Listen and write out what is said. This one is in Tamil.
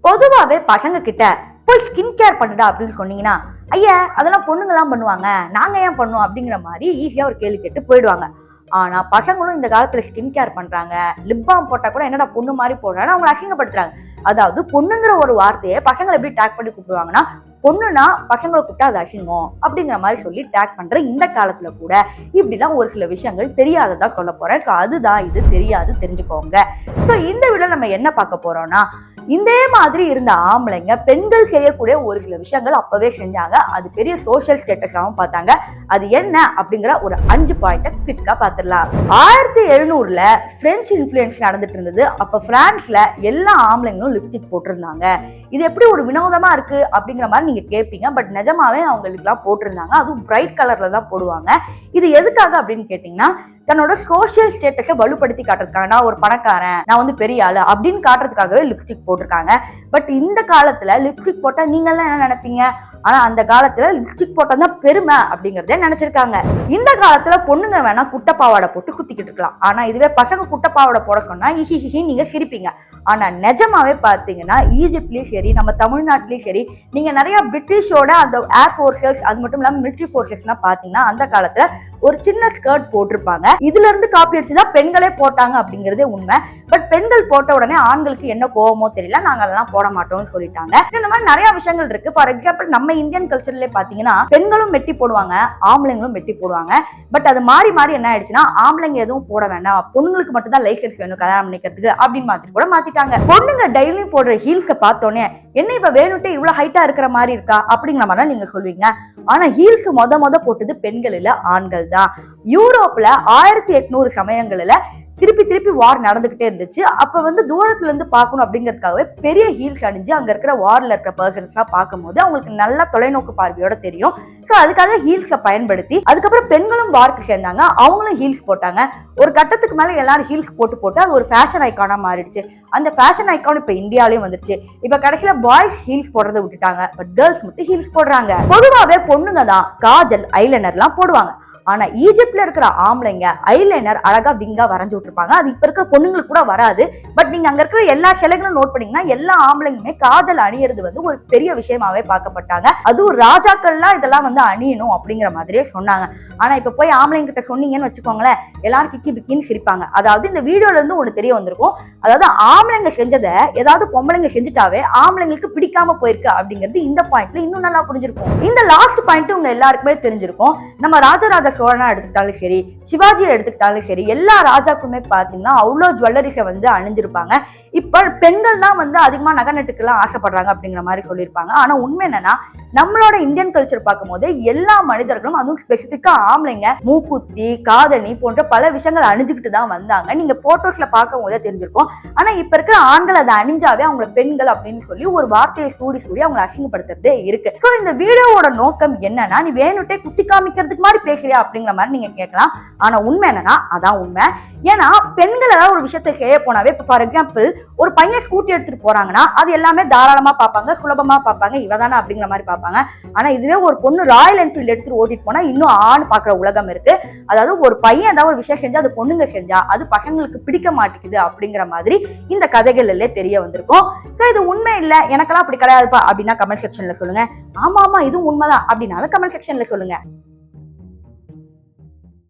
பொதுவாவே பசங்க கிட்ட போய் ஸ்கின் கேர் பண்ணுடா அப்படின்னு சொன்னீங்கன்னா, ஐயா அதெல்லாம் பொண்ணுங்கலாம் பண்ணுவாங்க, நாங்க ஏன் பண்ணுவோம் அப்படிங்கிற மாதிரி ஈஸியா ஒரு கேள்வி கேட்டு போயிடுவாங்க. ஆனா பசங்களும் இந்த காலத்துல ஸ்கின் கேர் பண்றாங்க. லிப் பாம் போட்டா கூட என்னடா பொண்ணு மாதிரி போடுறாங்க, அவங்க அசிங்கப்படுத்துறாங்க. அதாவது பொண்ணுங்கிற ஒரு வார்த்தையை பசங்களை எப்படி டேக் பண்ணி கூப்பிடுவாங்கன்னா, பொண்ணுனா பசங்களை கூப்பிட்டா அது அசிங்கம் அப்படிங்கிற மாதிரி சொல்லி டேக் பண்ற இந்த காலத்துல கூட இப்படிலாம் ஒரு சில விஷயங்கள் தெரியாததா சொல்ல போறேன். ஸோ அதுதான் இது தெரியாது, தெரிஞ்சுக்கோங்க. ஸோ இந்த வீடியோ நம்ம என்ன பார்க்க போறோம்னா, இந்த மாதிரி இருந்த ஆம்பளைங்க பெண்கள் செய்யக்கூடிய ஒரு சில விஷயங்கள் அப்பவே செஞ்சாங்க. அது பெரிய சோசியல் ஸ்டேட்டஸாகவும் பார்த்தாங்க. அது என்ன அப்படிங்கிற ஒரு 5 பாயிண்ட குவிக்கா பார்த்துடலாம். 1700ல பிரெஞ்சு இன்ஃப்ளூயன்ஸ் நடந்துட்டு இருந்தது. அப்ப பிரான்ஸ்ல எல்லா ஆம்பளைங்களும் லிப்ஸ்டிக் போட்டிருந்தாங்க. இது எப்படி ஒரு வினோதமா இருக்கு அப்படிங்கிற மாதிரி நீங்க கேட்பீங்க. பட் நிஜமாவே அவங்களுக்கு எல்லாம் போட்டிருந்தாங்க. அதுவும் பிரைட் கலர்ல தான் போடுவாங்க. இது எதுக்காக அப்படின்னு கேட்டீங்கன்னா, தன்னோட சோசியல் ஸ்டேட்டஸை வலுப்படுத்தி காட்டுறதுக்காக, நான் ஒரு பணக்காரன், நான் வந்து பெரிய ஆளு அப்படின்னு காட்டுறதுக்காகவே லிப்ஸ்டிக் போட்டிருக்காங்க. பட் இந்த காலத்துல லிப்ஸ்டிக் போட்டா நீங்க எல்லாம் என்ன நினைப்பீங்க? ஆனா அந்த காலத்துல லிப்ஸ்டிக் போட்டா பெருமை அப்படிங்கறதே நினைச்சிருக்காங்க. இந்த காலத்துல பொண்ணுங்க வேணா குட்டப்பாவாடை போட்டு சுத்திக்கிட்டு இருக்கலாம். ஆனா இதுவே பசங்க குட்டப்பாவாடை போட சொன்னா ஹிஹி நீங்க சிரிப்பீங்க. ஆனா நிஜமாவே பாத்தீங்கன்னா, ஈஜிப்ட்லயும் சரி, நம்ம தமிழ்நாட்டிலயும் சரி, நீங்க நிறைய பிரிட்டிஷோட அந்த ஏர் போர்சஸ், அது மட்டும் இல்லாம மிலிட்டரி போர்சஸ் எல்லாம் பாத்தீங்கன்னா அந்த காலத்துல ஒரு சின்ன ஸ்கர்ட் போட்டிருப்பாங்க. இதுல இருந்து காப்பி அடிச்சுதான் பெண்களே போட்டாங்க அப்படிங்கறதே உண்மை. பட் பெண்கள் போட்ட உடனே ஆண்களுக்கு என்ன கோவமோ தெரியல, நாங்க அதெல்லாம் போட மாட்டோம்னு சொல்லிட்டாங்க. இந்த மாதிரி நிறைய விஷயங்கள் இருக்கு. ஃபார் எக்ஸாம்பிள், நம்ம இந்தியன் கல்ச்சர்ல பாத்தீங்கன்னா பெண்களும் மெட்டி போடுவாங்க, ஆம்பளைங்களும் மெட்டி போடுவாங்க. பட் அது மாறி மாறி என்ன ஆயிடுச்சுன்னா, ஆம்பளைங்க எதுவும் போட வேண்டாம், பொண்ணுங்களுக்கு மட்டும் தான் லைசன்ஸ் வேணும் கல்யாணம் பண்ணிக்கிறதுக்கு அப்படின்னு மாதிரி கூட மாத்திட்டாங்க. பொண்ணுங்க டெய்லியும் போடுற ஹீல்ஸ பார்த்தோன்னே, என்ன இப்ப வேணுட்டே இவ்வளவு ஹைட்டா இருக்கிற மாதிரி இருக்கா அப்படிங்கிற மாதிரி நீங்க சொல்வீங்க. ஆனா ஹீல்ஸ் மொத போட்டது பெண்கள் இல்ல, ஆண்கள் தான். யூரோப்ல 1800 சமயங்கள்ல திருப்பி வார் நடந்துகிட்டே இருந்துச்சு. அப்ப வந்து தூரத்துல இருந்து பார்க்கணும் அப்படிங்கிறதுக்காகவே பெரிய ஹீல்ஸ் அணிஞ்சு அங்க இருக்கிற வார்ல இருக்கிற பர்சன்ஸ் எல்லாம் பார்க்கும்போது அவங்களுக்கு நல்ல தொலைநோக்கு பார்வையோட தெரியும். சோ அதுக்காக ஹீல்ஸை பயன்படுத்தி அதுக்கப்புறம் பெண்களும் வார்க்கு சேர்ந்தாங்க, அவங்களும் ஹீல்ஸ் போட்டாங்க. ஒரு கட்டத்துக்கு மேல எல்லாரும் ஹீல்ஸ் போட்டு அது ஒரு ஃபேஷன் ஐக்கானா மாறிடுச்சு. அந்த ஃபேஷன் ஐக்கான் இப்ப இந்தியாலயும் வந்துருச்சு. இப்ப கடைசியில பாய்ஸ் ஹீல்ஸ் போடுறதை விட்டுட்டாங்க, பட் கேர்ள்ஸ் மட்டும் ஹீல்ஸ் போடுறாங்க. பொதுவாவே பொண்ணுங்க தான் காஜல், ஐலைனர் எல்லாம் போடுவாங்க. ஆனா ஈஜிப்ட்ல இருக்கிற ஆம்பளைங்க ஐலைனர் அழகா விங்கா வரைஞ்சு விட்டுருப்பாங்க. அது இப்ப இருக்கிற பொண்ணுங்களுக்கு கூட வராது. பட் நீங்க அங்க இருக்கிற எல்லா சிலைகளும் நோட் பண்ணீங்கன்னா, எல்லா ஆம்பளைங்களுமே காஜல் அணியறது வந்து ஒரு பெரிய விஷயமாவே பார்க்கப்பட்டாங்க. அதுவும் ராஜாக்கள்லாம் இதெல்லாம் வந்து அணியணும் அப்படிங்கிற மாதிரியே சொன்னாங்க. ஆனா இப்ப போய் ஆம்பளைங்க கிட்ட சொன்னீங்கன்னு வச்சுக்கோங்களேன், எல்லாரும் கிக்கி பிக்கின்னு சிரிப்பாங்க. அதாவது இந்த வீடியோல இருந்து ஒண்ணு தெரிய வந்திருக்கும். அதாவது ஆம்பளைங்க செஞ்சதை ஏதாவது பொம்பளைங்க செஞ்சுட்டாவே ஆம்பளைங்களுக்கு பிடிக்காம போயிருக்கு அப்படிங்கிறது இந்த பாயிண்ட்ல இன்னும் நல்லா புரிஞ்சிருக்கும். இந்த லாஸ்ட் பாயிண்ட் உங்க எல்லாருக்குமே தெரிஞ்சிருக்கும். நம்ம ராஜராஜ சோழனா எடுத்துக்கிட்டாலும் சரி, சிவாஜியை எடுத்துக்கிட்டாலும் சரி, எல்லா ராஜாக்குமே பாத்தீங்கன்னா அவ்வளவு ஜுவல்லரிஸை வந்து அணிஞ்சிருப்பாங்க. இப்ப பெண்கள் தான் வந்து அதிகமா நகை நட்டுக்கெல்லாம் ஆசைப்படுறாங்க அப்படிங்கிற மாதிரி சொல்லியிருப்பாங்க. ஆனா உண்மை என்னன்னா, நம்மளோட இந்தியன் கல்ச்சர் பார்க்கும் போது எல்லா மனிதர்களும், அதுவும் ஸ்பெசிபிக்கா ஆம்பளைங்க, மூக்குத்தி, காதணி போன்ற பல விஷயங்கள் அணிஞ்சுக்கிட்டு தான் வந்தாங்க. நீங்க போட்டோஸ்ல பார்க்கும் போதே தெரிஞ்சிருக்கும். ஆனா இப்ப இருக்கிற ஆண்கள் அதை அணிஞ்சாவே அவங்களை பெண்கள் அப்படின்னு சொல்லி ஒரு வார்த்தையை சூடி அவங்களை அசிங்கப்படுத்துறதே இருக்கு. சோ இந்த வீடியோவோட நோக்கம் என்னன்னா, நீ வேணுட்டே குத்தி காமிக்கிறதுக்கு மாதிரி பேசுறியா அப்படிங்கிற மாதிரி நீங்க கேட்கலாம். ஆனா உண்மை என்னன்னா, அதான் உண்மை. ஏன்னா பெண்கள் ஏதாவது ஒரு விஷயத்தை செய்ய போனாவே, இப்ப ஃபார் எக்ஸாம்பிள் ஒரு பையன் ஸ்கூட்டி எடுத்துட்டு போறாங்கன்னா அது எல்லாமே தாராளமா பார்ப்பாங்க, சுலபமா பார்ப்பாங்க, இவதானே அப்படிங்கிற மாதிரி பார்ப்பாங்க. ஆனா இதுவே ஒரு பொண்ணு ராயல் என்ஃபீல்டு எடுத்துட்டு ஓட்டிட்டு போனா இன்னும் ஆண் பாக்குற உலகம் இருக்கு. அதாவது ஒரு பையன் ஏதாவது ஒரு விஷயம் செஞ்சா அது பொண்ணுங்க செஞ்சா அது பசங்களுக்கு பிடிக்க மாட்டேங்குது அப்படிங்கிற மாதிரி இந்த கதைகள்ல தெரிய வந்திருக்கும். சோ இது உண்மை இல்ல, எனக்கெல்லாம் அப்படி கிடையாதுப்பா அப்படின்னா கமெண்ட் செக்ஷன்ல சொல்லுங்க. ஆமா இதுவும் உண்மைதான் அப்படின்னாலும் கமெண்ட் செக்ஷன்ல சொல்லுங்க.